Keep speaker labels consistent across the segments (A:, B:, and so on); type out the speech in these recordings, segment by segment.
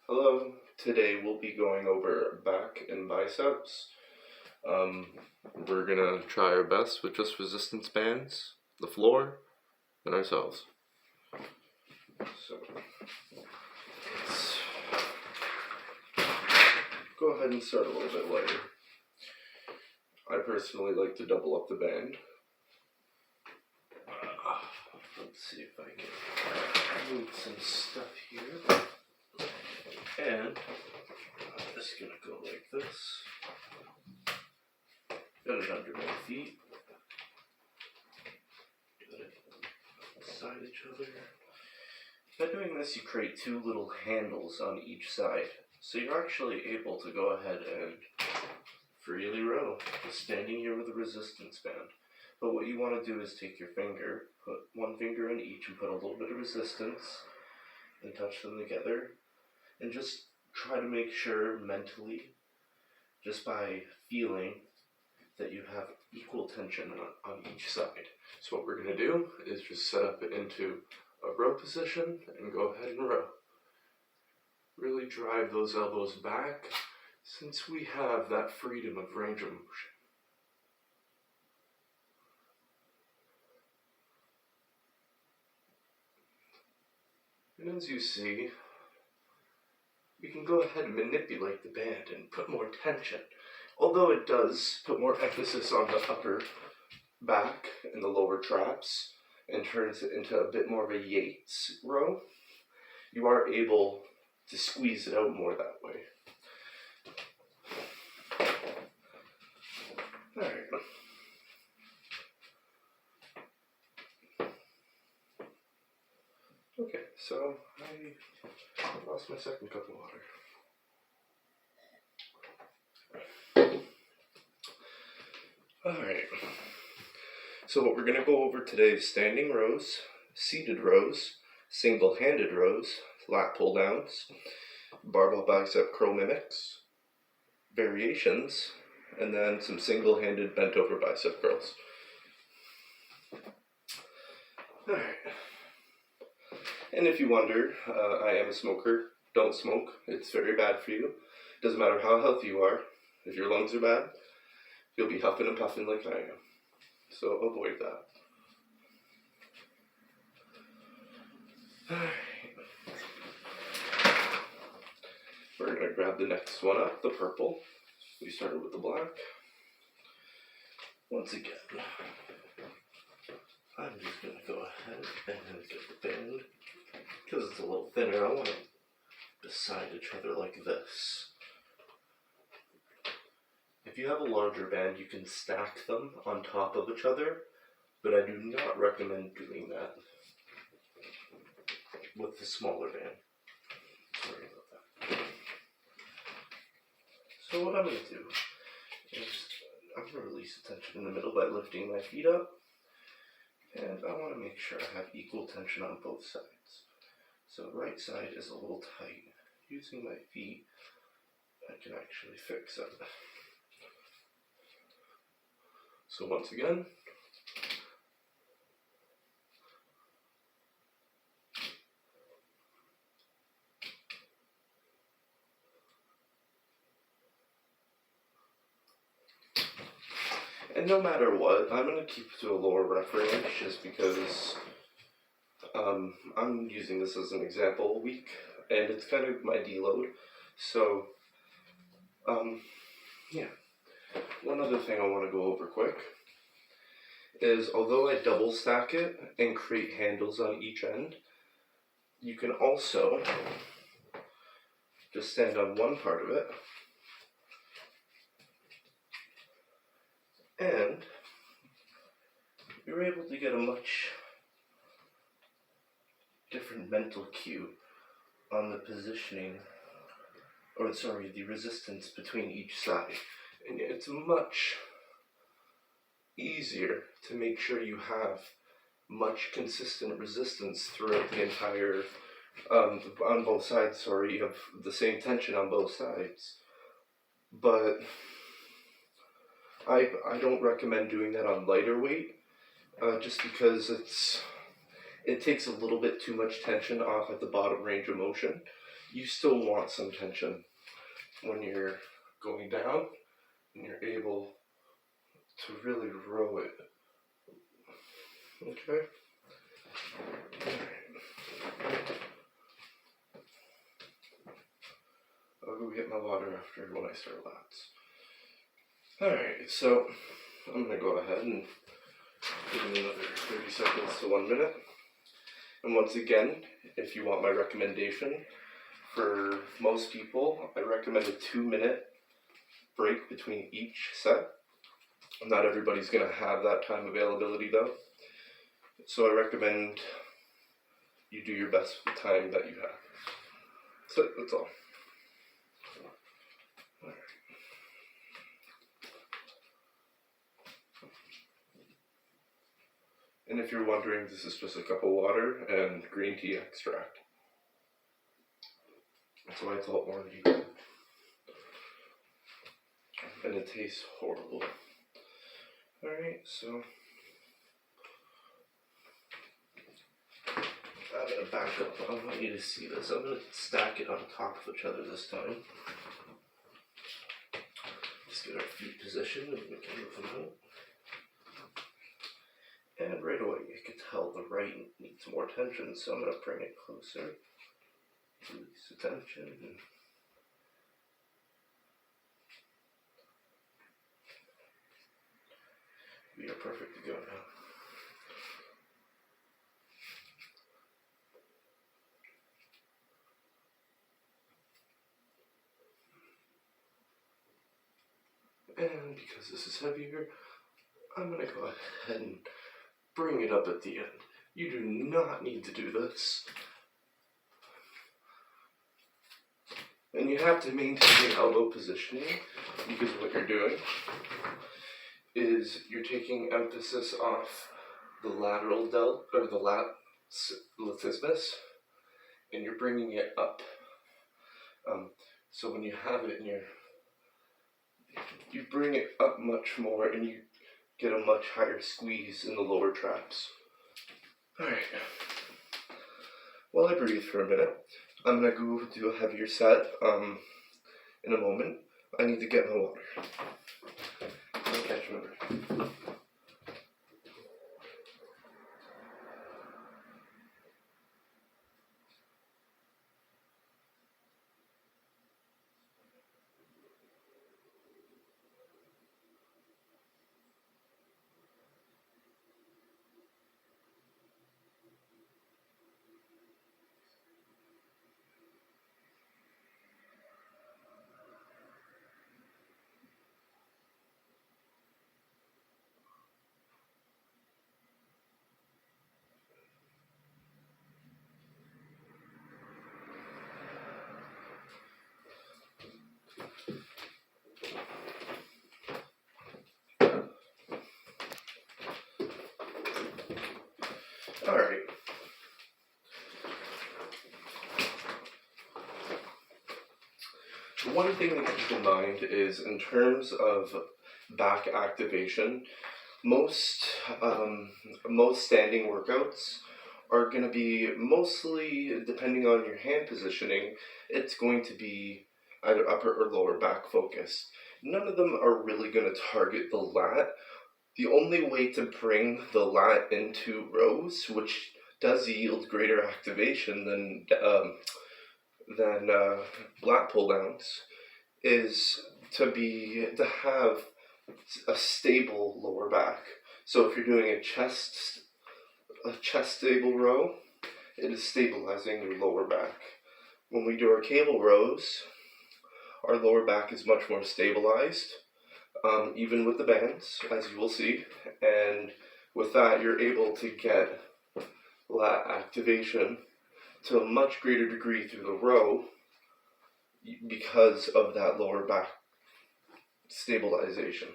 A: Hello, today we'll be going over back and biceps. We're gonna try our best with just resistance bands, the floor, and ourselves. So, let's go ahead and start a little bit lighter. I personally like to double up the band. Let's see if I can move some stuff here. And I'm just gonna go like this. Got it under my feet. Got it beside each other. By doing this, you create two little handles on each side. So you're actually able to go ahead and freely row, just standing here with a resistance band. But what you want to do is take your finger, put one finger in each and put a little bit of resistance, and touch them together. And just try to make sure mentally, just by feeling, that you have equal tension on each side. So what we're going to do is just set up it into a row position and go ahead and row. Really drive those elbows back since we have that freedom of range of motion. And as you see, we can go ahead and manipulate the band and put more tension. Although it does put more emphasis on the upper back and the lower traps and turns it into a bit more of a Yates row, you are able to squeeze it out more that way. Alright. Okay, so I lost my second cup of water. Alright. So what we're going to go over today is standing rows, seated rows, single-handed rows, lat pull-downs, barbell bicep curl mimics, variations, and then some single-handed bent-over bicep curls. Alright. And if you wonder, I am a smoker. Don't smoke. It's very bad for you. Doesn't matter how healthy you are. If your lungs are bad, you'll be huffing and puffing like I am. So avoid that. Alright. We're going to grab the next one up, the purple. We started with the black. Once again, I'm just going to go ahead and get the band. Because it's a little thinner, I want it beside each other like this. If you have a larger band, you can stack them on top of each other, but I do not recommend doing that with the smaller band. Sorry about that. So what I'm going to do is I'm going to release the tension in the middle by lifting my feet up, and I want to make sure I have equal tension on both sides. So the right side is a little tight. Using my feet, I can actually fix it. So once again, and no matter what, I'm going to keep it to a lower rep range just because I'm using this as an example week, and it's kind of my deload. So, yeah. One other thing I want to go over quick is although I double stack it and create handles on each end, you can also just stand on one part of it and you're able to get a much different mental cue on the positioning, the resistance between each side. And it's much easier to make sure you have much consistent resistance throughout the entire, on both sides, you have the same tension on both sides. But I don't recommend doing that on lighter weight, just because it takes a little bit too much tension off at the bottom range of motion. You still want some tension when you're going down, and you're able to really row it. Okay? I'll go get my water after when I start laps. Alright, so I'm going to go ahead and give it another 30 seconds to 1 minute. And once again, if you want my recommendation, for most people, I recommend a 2-minute break between each set. Not everybody's going to have that time availability though. So I recommend you do your best with the time that you have. So that's all. And if you're wondering, this is just a cup of water and green tea extract. So I thought more of you could. And it tastes horrible. Alright, so I'm going to back up. I want you to see this. I'm going to stack it on top of each other this time. Just get our feet positioned and we can move them out. And right away you can tell the right needs more tension, so I'm going to bring it closer. Release the tension. We are perfect to go now. And because this is heavier, I'm going to go ahead and bring it up at the end. You do not need to do this. And you have to maintain elbow positioning, because what you're doing is you're taking emphasis off the lateral delt, or the latissimus, and you're bringing it up. So when you have it in you bring it up much more and you get a much higher squeeze in the lower traps. Alright. While I breathe for a minute, I'm going to go do a heavier set in a moment. I need to get my water. I'll catch my breath. Alright. One thing to keep in mind is, in terms of back activation, most standing workouts are going to be mostly, depending on your hand positioning, it's going to be either upper or lower back focused. None of them are really going to target the lat. The only way to bring the lat into rows, which does yield greater activation than lat pull downs, is to have a stable lower back. So if you're doing a chest stable row, it is stabilizing your lower back. When we do our cable rows, our lower back is much more stabilized, even with the bands, as you will see, and with that you're able to get lat activation to a much greater degree through the row because of that lower back stabilization.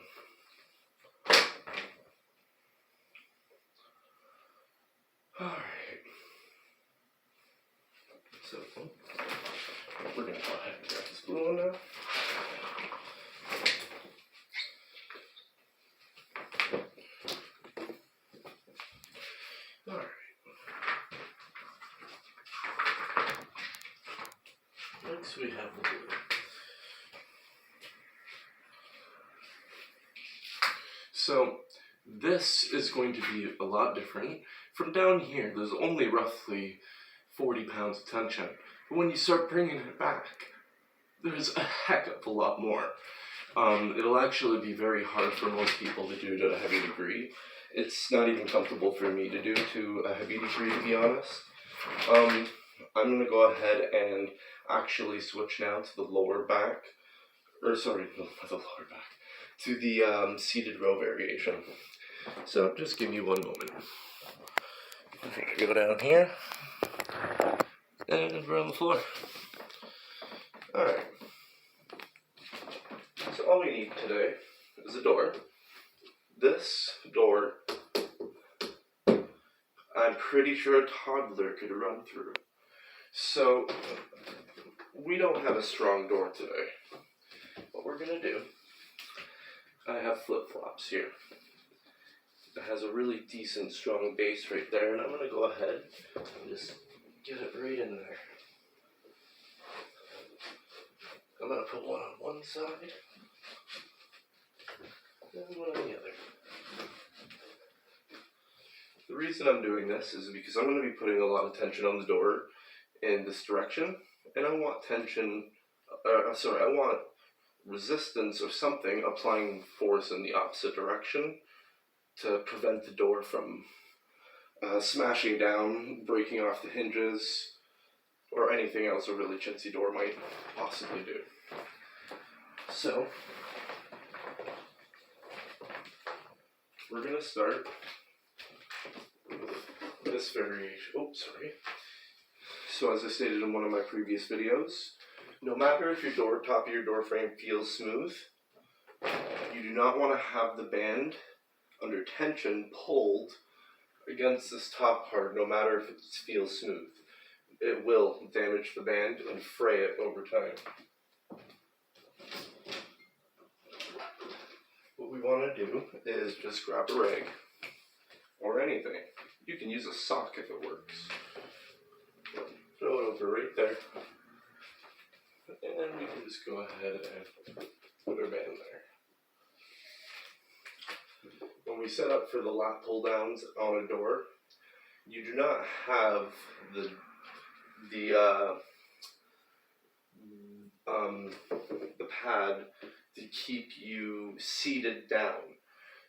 A: Alright, so we're going to go ahead and grab this blue one now. Alright, So we have the blue. So this is going to be a lot different. From down here, there's only roughly 40 pounds of tension. But when you start bringing it back, there's a heck of a lot more. It'll actually be very hard for most people to do to a heavy degree. It's not even comfortable for me to do to a heavy degree, to be honest. I'm going to go ahead and actually switch now to the lower back. Or sorry, not the lower back. To the seated row variation. So just give me one moment. I'm going to go down here. And we're on the floor. Alright. So all we need today is a door. This door, I'm pretty sure a toddler could run through. So we don't have a strong door today. What we're going to do, I have flip-flops here. It has a really decent strong base right there, and I'm going to go ahead and just get it right in there. I'm going to put one on one side and one on the other. The reason I'm doing this is because I'm going to be putting a lot of tension on the door in this direction, and I want I want resistance or something applying force in the opposite direction to prevent the door from smashing down, breaking off the hinges, or anything else a really chintzy door might possibly do. So, we're going to start with this variation. Oh, sorry. So as I stated in one of my previous videos, no matter if your top of your door frame feels smooth, you do not want to have the band under tension pulled against this top part, no matter if it feels smooth. It will damage the band and fray it over time. What we want to do is just grab a rag or anything. You can use a sock if it works. Throw it over right there. And we can just go ahead and put our band there. When we set up for the lat pull downs on a door, you do not have the pad to keep you seated down.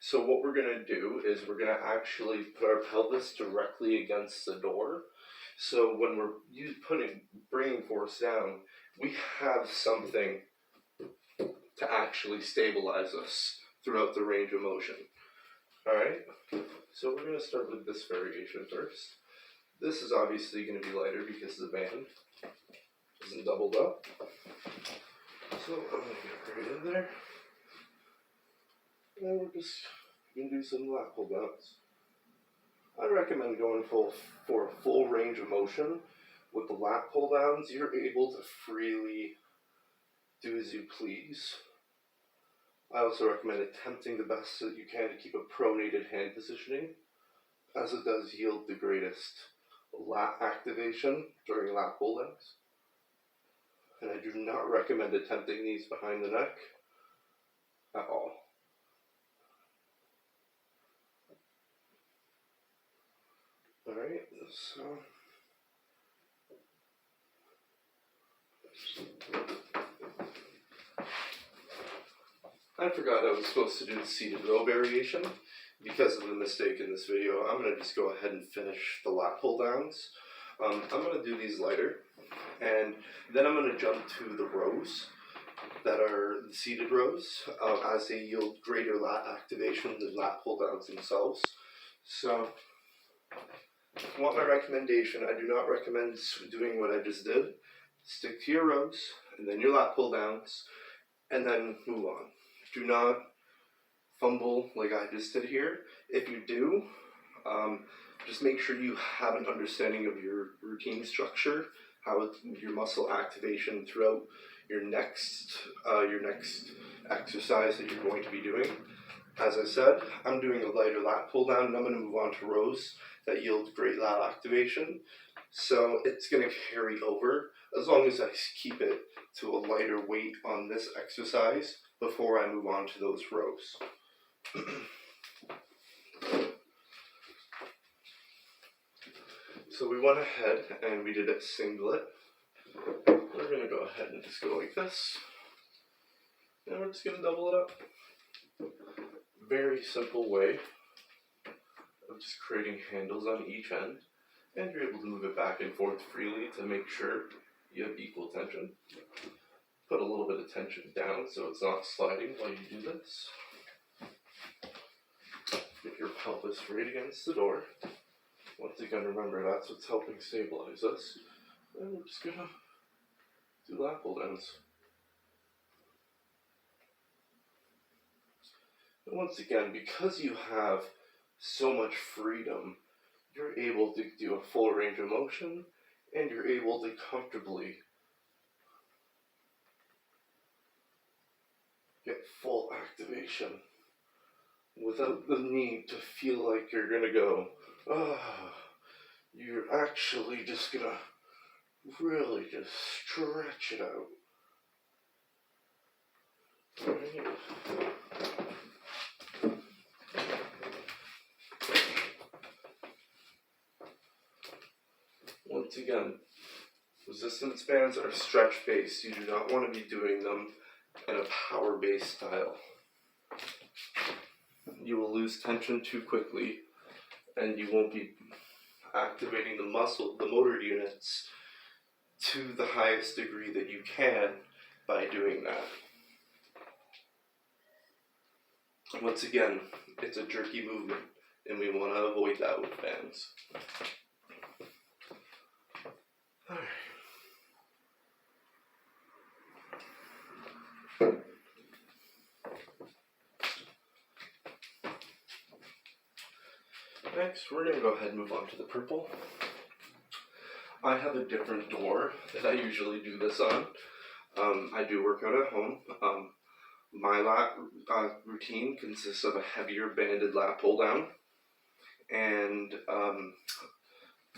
A: So what we're going to do is we're going to actually put our pelvis directly against the door. So when we're bringing force down, we have something to actually stabilize us throughout the range of motion. Alright, so we're going to start with this variation first. This is obviously going to be lighter because the band isn't doubled up. So I'm going to get right in there. And we're just going to do some lat pull downs. I recommend going for a full range of motion. With the lat pull downs, you're able to freely do as you please. I also recommend attempting the best that you can to keep a pronated hand positioning, as it does yield the greatest lat activation during lat pull downs. And I do not recommend attempting these behind the neck at all. Alright, so I forgot I was supposed to do the seated row variation. Because of the mistake in this video, I'm going to just go ahead and finish the lat pull downs. I'm going to do these lighter, and then I'm going to jump to the rows that are the seated rows, as they yield greater lat activation than lat pull downs themselves. So, if you want my recommendation, I do not recommend doing what I just did. Stick to your rows, and then your lat pull downs, and then move on. Do not fumble like I just did here. If you do, just make sure you have an understanding of your routine structure, how your muscle activation throughout your next exercise that you're going to be doing. As I said, I'm doing a lighter lat pull down, and I'm going to move on to rows that yield great lat activation. So it's going to carry over as long as I keep it to a lighter weight on this exercise before I move on to those rows. So we went ahead and we did a singlet. We're going to go ahead and just go like this. And we're just going to double it up. Very simple way of just creating handles on each end. And you're able to move it back and forth freely to make sure you have equal tension. Put a little bit of tension down so it's not sliding while you do this. Get your pelvis right against the door. Once again, remember that's what's helping stabilize us. And we're just gonna do lat pull downs. And once again, because you have so much freedom, you're able to do a full range of motion, and you're able to comfortably get full activation without the need to feel like you're gonna go, you're actually just gonna really just stretch it out. Right. Once again, resistance bands are stretch based. You do not want to be doing them in a power based style. You will lose tension too quickly, and you won't be activating the muscle, the motor units, to the highest degree that you can by doing that. Once again, it's a jerky movement, and we want to avoid that with bands. Alright. Next, we're going to go ahead and move on to the purple. I have a different door that I usually do this on. I do work out at home. My lat routine consists of a heavier banded lat pull down and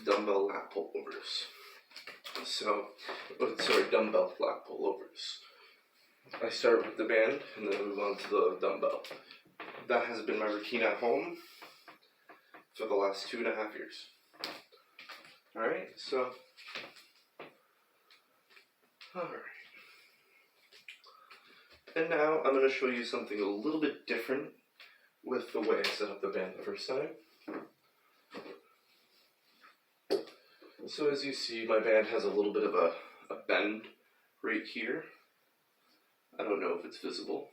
A: dumbbell lat pull overs. Dumbbell lat pull overs. I start with the band and then move on to the dumbbell. That has been my routine at home for the last 2.5 years. Alright, so, alright. And now I'm going to show you something a little bit different with the way I set up the band the first time. So as you see, my band has a little bit of a bend right here. I don't know if it's visible.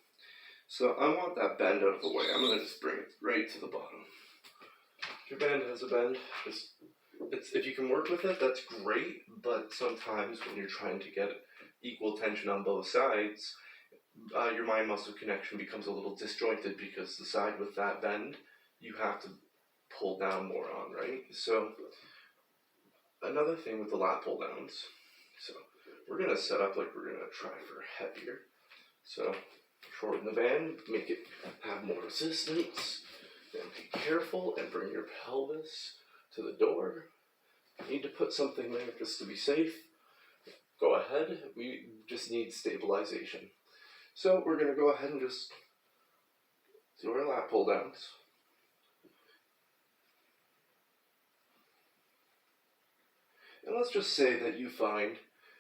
A: So I want that bend out of the way. I'm going to just bring it right to the bottom. If your band has a bend, if you can work with it, that's great, but sometimes when you're trying to get equal tension on both sides, your mind-muscle connection becomes a little disjointed because the side with that bend, you have to pull down more on, right? So, another thing with the lat pull downs, so we're going to set up like we're going to try for heavier. So, shorten the band, make it have more resistance, then be careful and bring your pelvis to the door. You need to put something there just to be safe. Go ahead, we just need stabilization. So we're going to go ahead and just do our lat pull downs. And let's just say that you find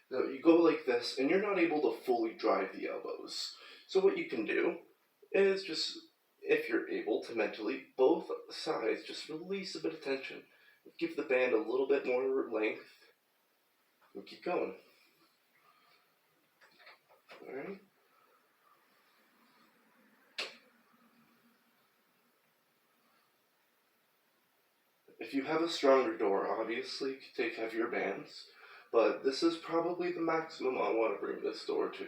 A: that you go like this and you're not able to fully drive the elbows. So what you can do is just, if you're able to mentally, both sides, just release a bit of tension. Give the band a little bit more length. And keep going. Alright. If you have a stronger door, obviously you can take heavier bands, but this is probably the maximum I want to bring this door to.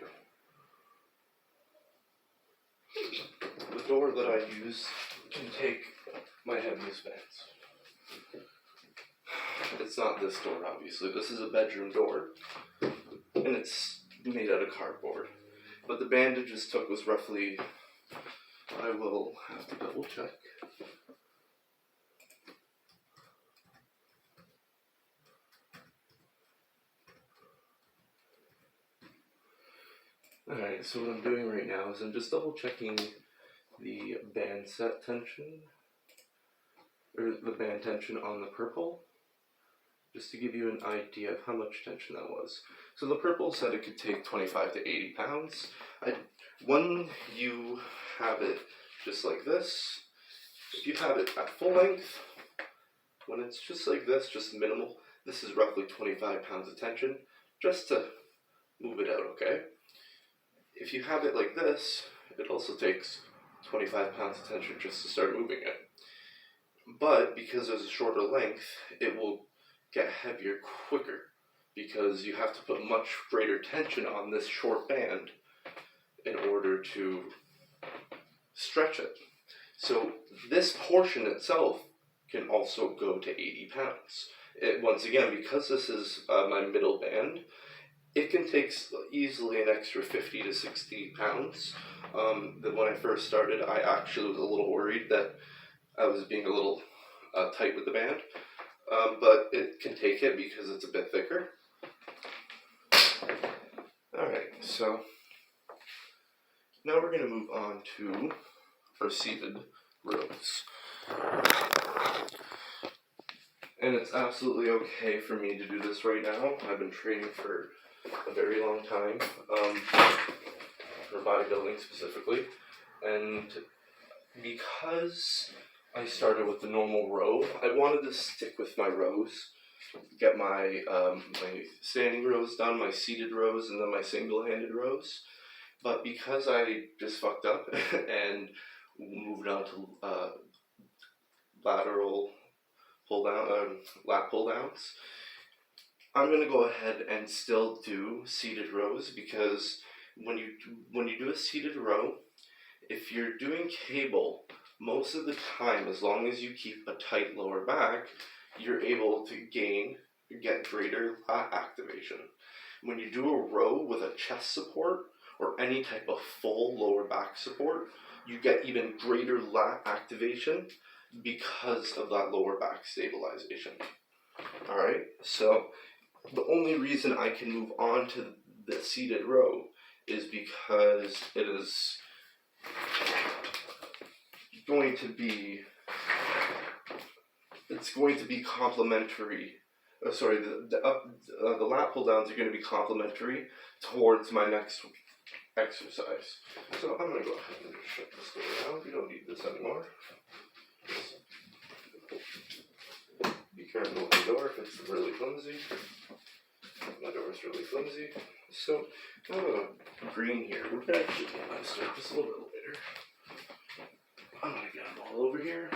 A: The door that I use can take my heaviest bands. It's not this door, obviously. This is a bedroom door, and it's made out of cardboard. But the band it just took was roughly, I will have to double check. Alright, so what I'm doing right now is I'm just double checking the band set tension, or the band tension on the purple, just to give you an idea of how much tension that was. So the purple said it could take 25 to 80 pounds. When you have it just like this, if you have it at full length, when it's just like this, just minimal, this is roughly 25 pounds of tension, just to move it out, okay? If you have it like this, it also takes 25 pounds of tension just to start moving it. But because there's a shorter length, it will get heavier quicker because you have to put much greater tension on this short band in order to stretch it. So this portion itself can also go to 80 pounds. Once again, because this is my middle band, it can take easily an extra 50 to 60 pounds. When I first started, I actually was a little worried that I was being a little tight with the band, but it can take it because it's a bit thicker. Alright, so now we're going to move on to our seated rows. And it's absolutely okay for me to do this right now. I've been training for a very long time, for bodybuilding specifically, and because I started with the normal row, I wanted to stick with my rows, get my my standing rows done, my seated rows, and then my single-handed rows. But because I just fucked up and moved on to lateral pull down, lat pull downs, I'm gonna go ahead and still do seated rows, because when you do a seated row, if you're doing cable, most of the time, as long as you keep a tight lower back, you're able to get greater lat activation. When you do a row with a chest support or any type of full lower back support, you get even greater lat activation because of that lower back stabilization. Alright, so the only reason I can move on to the seated row is because it is going to be complementary. The lat pull downs are going to be complementary towards my next exercise. So I'm going to go ahead and just shut this door down. We don't need this anymore. Be careful with the door if it's really flimsy. My door is really flimsy. So I have a green here. We're going to actually start this a little bit later. I'm going to get them all over here.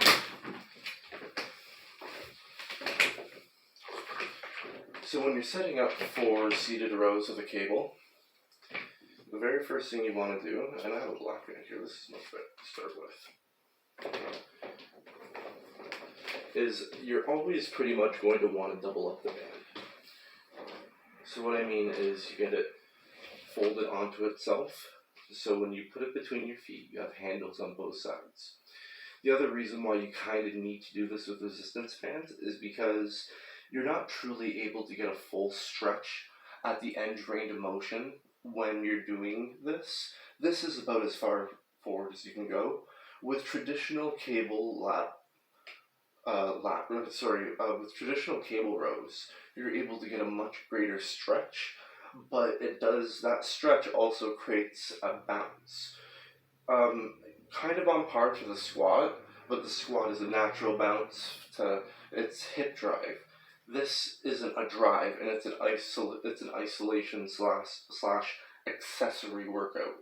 A: So when you're setting up for seated rows of a cable, the very first thing you want to do, and I have a black right here, this is much better to start with, is you're always pretty much going to want to double up the band. So what I mean is you get it folded onto itself, so when you put it between your feet, you have handles on both sides. The other reason why you kind of need to do this with resistance bands is because you're not truly able to get a full stretch at the end range of motion when you're doing this. This is about as far forward as you can go. With traditional cable with traditional cable rows, you're able to get a much greater stretch, but that stretch also creates a bounce. Kind of on par to the squat, but the squat is a natural bounce to its hip drive. This isn't a drive, and it's an isolation slash accessory workout.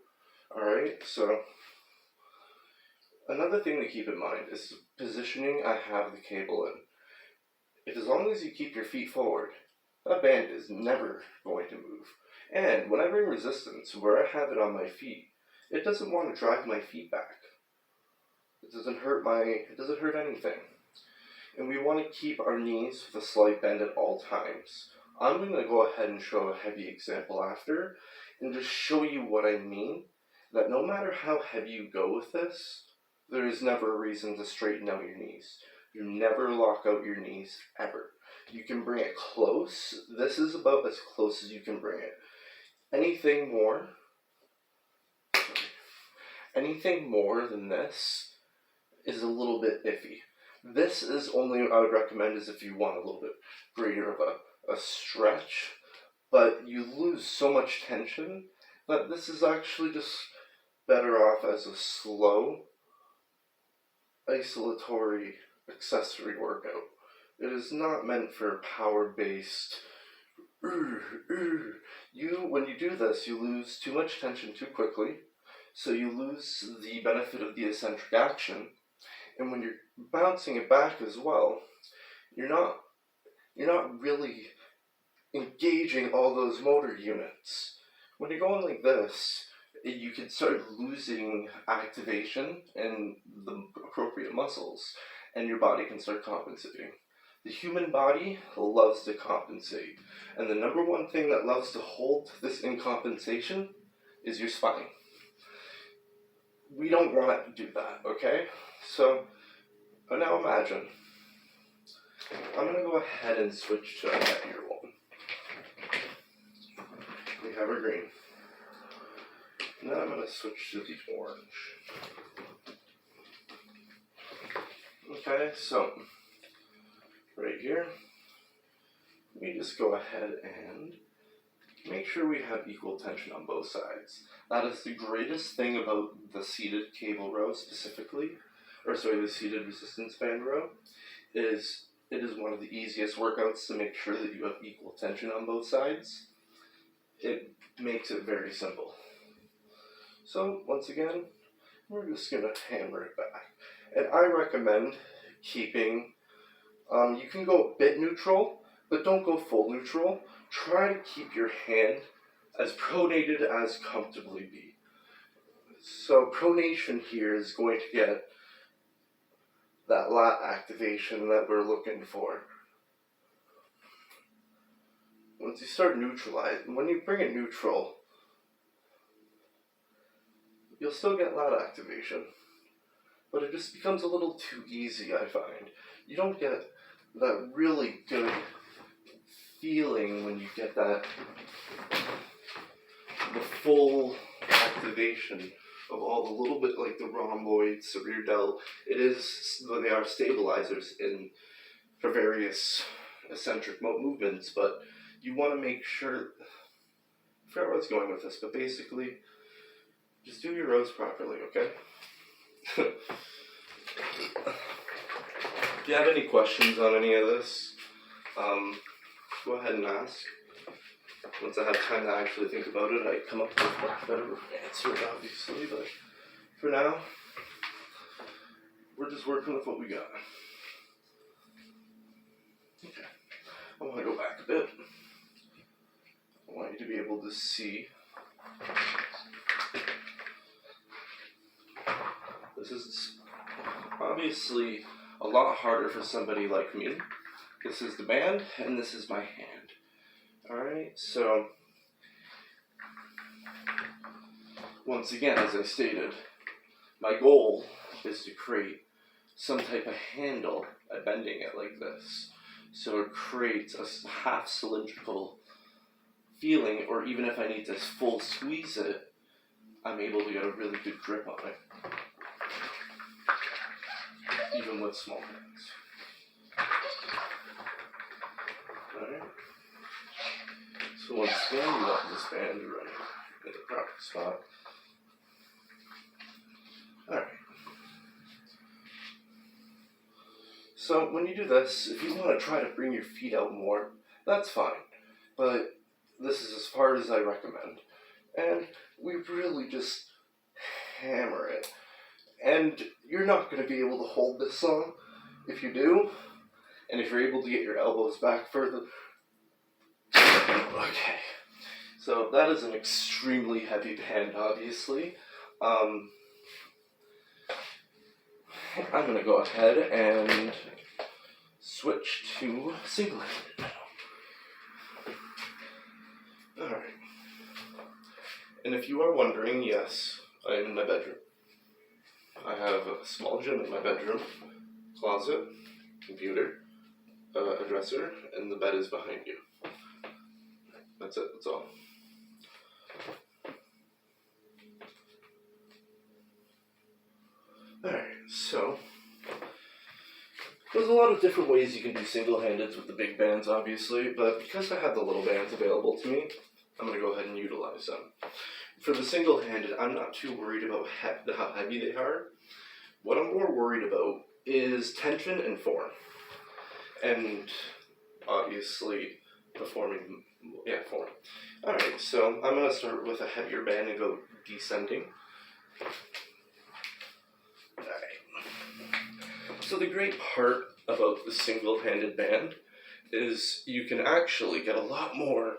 A: Alright, so another thing to keep in mind is the positioning I have the cable in. If as long as you keep your feet forward, that band is never going to move. And when I bring resistance, where I have it on my feet, it doesn't want to drive my feet back. It doesn't hurt anything. And we want to keep our knees with a slight bend at all times. I'm going to go ahead and show a heavy example after, and just show you what I mean, that no matter how heavy you go with this, there is never a reason to straighten out your knees. You never lock out your knees, ever. You can bring it close. This is about as close as you can bring it. Anything more, Anything more than this is a little bit iffy. This is only I would recommend is if you want a little bit greater of a stretch, but you lose so much tension that this is actually just better off as a slow, isolatory accessory workout. It is not meant for power-based. When you do this, you lose too much tension too quickly, so you lose the benefit of the eccentric action. And when you're bouncing it back as well, you're not really engaging all those motor units. When you're going like this, you can start losing activation in the appropriate muscles, and your body can start compensating. The human body loves to compensate, and the number one thing that loves to hold this in compensation is your spine. We don't want to do that, okay? So, now imagine. I'm going to go ahead and switch to a heavier one. We have our green. Now I'm going to switch to the orange. Okay, so, right here, we just go ahead and make sure we have equal tension on both sides. That is the greatest thing about the seated cable row specifically, the seated resistance band row, is it is one of the easiest workouts to make sure that you have equal tension on both sides. It makes it very simple. So, once again, we're just going to hammer it back. And I recommend keeping, you can go a bit neutral, but don't go full neutral. Try to keep your hand as pronated as comfortably be. So pronation here is going to get that lat activation that we're looking for. Once you start neutralizing, when you bring it neutral, you'll still get lat activation, but it just becomes a little too easy, I find. You don't get that really good feeling when you get the full activation of all the little bit like the rhomboids, cerebral delt. They are stabilizers for various eccentric movements, but you want to make sure, I forgot where I was going with this, but basically, just do your rows properly, okay? If you have any questions on any of this, go ahead and ask. Once I have time to actually think about it, I come up with a better answer, obviously, but for now, we're just working with what we got. Okay, I want to go back a bit. I want you to be able to see. This is obviously a lot harder for somebody like me. This is the band, and this is my hand. Alright, so once again, as I stated, my goal is to create some type of handle by bending it like this. So it creates a half cylindrical feeling, or even if I need to full squeeze it, I'm able to get a really good grip on it. Even with small hands. Alright. So once again, you want this band to run in the proper spot. Alright. So when you do this, if you want to try to bring your feet out more, that's fine. But this is as far as I recommend. And we really just hammer it. And you're not going to be able to hold this long. If you do, and if you're able to get your elbows back further. Okay. So that is an extremely heavy band, obviously. I'm going to go ahead and switch to single-handed now. Alright. And if you are wondering, yes, I am in my bedroom. I have a small gym in my bedroom, closet, computer, a dresser, and the bed is behind you. That's it, that's all. so there's a lot of different ways you can do single-handeds with the big bands, obviously, but because I have the little bands available to me, I'm going to go ahead and utilize them. For the single-handed, I'm not too worried about how heavy they are. What I'm more worried about is tension and form. And obviously form. Alright, so I'm going to start with a heavier band and go descending. Alright. So the great part about the single-handed band is you can actually get a lot more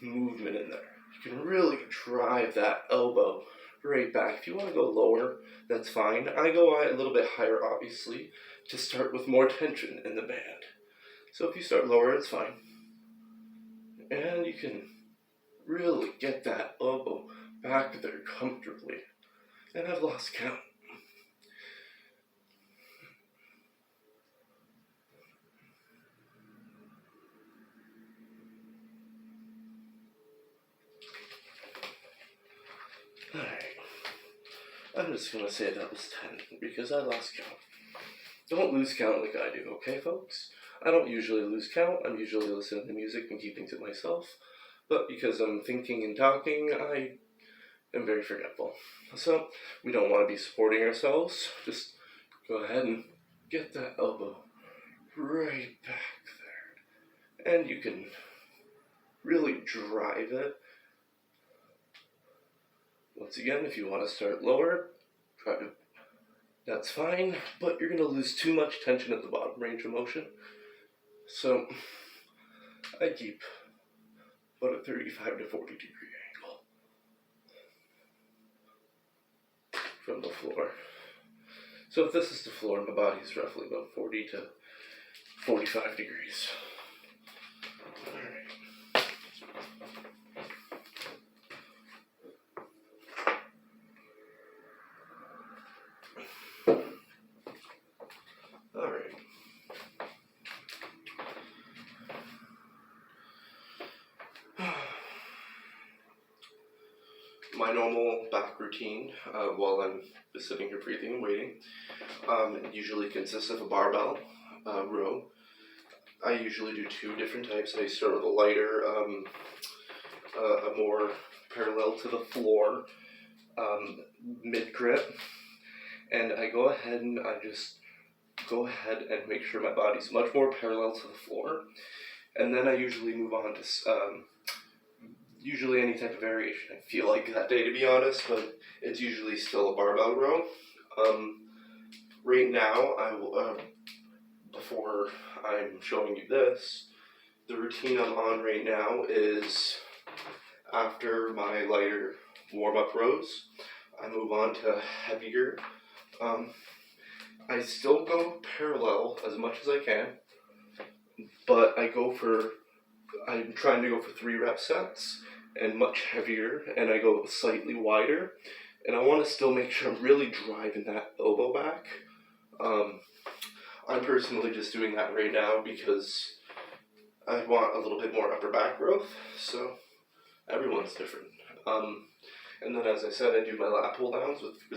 A: movement in there. You can really drive that elbow right back. If you want to go lower, that's fine. I go a little bit higher, obviously, to start with more tension in the band. So if you start lower, it's fine. And you can really get that elbow back there comfortably. And I've lost count. Alright. I'm just going to say that was 10 because I lost count. Don't lose count like I do, okay, folks? I don't usually lose count. I'm usually listening to music and keeping to myself. But because I'm thinking and talking, I am very forgetful. So, we don't want to be supporting ourselves. Just go ahead and get that elbow right back there. And you can really drive it. Once again, if you want to start lower, that's fine, but you're going to lose too much tension at the bottom range of motion. So, I keep about a 35 to 40 degree angle from the floor. So if this is the floor, my body is roughly about 40 to 45 degrees. Alright. My normal back routine while I'm just sitting here breathing and waiting usually consists of a barbell row. I usually do two different types. I start with a lighter, a more parallel to the floor, mid grip, and I go ahead and I just go ahead and make sure my body's much more parallel to the floor, and then I usually move on to usually any type of variation I feel like that day, to be honest, but it's usually still a barbell row. Right now, I will, before I'm showing you this, the routine I'm on right now is after my lighter warm-up rows, I move on to heavier. I still go parallel as much as I can, but I'm trying to go for 3 rep sets and much heavier, and I go slightly wider, and I want to still make sure I'm really driving that elbow back. I'm personally just doing that right now because I want a little bit more upper back growth, so everyone's different. And then as I said, I do my lat pull downs with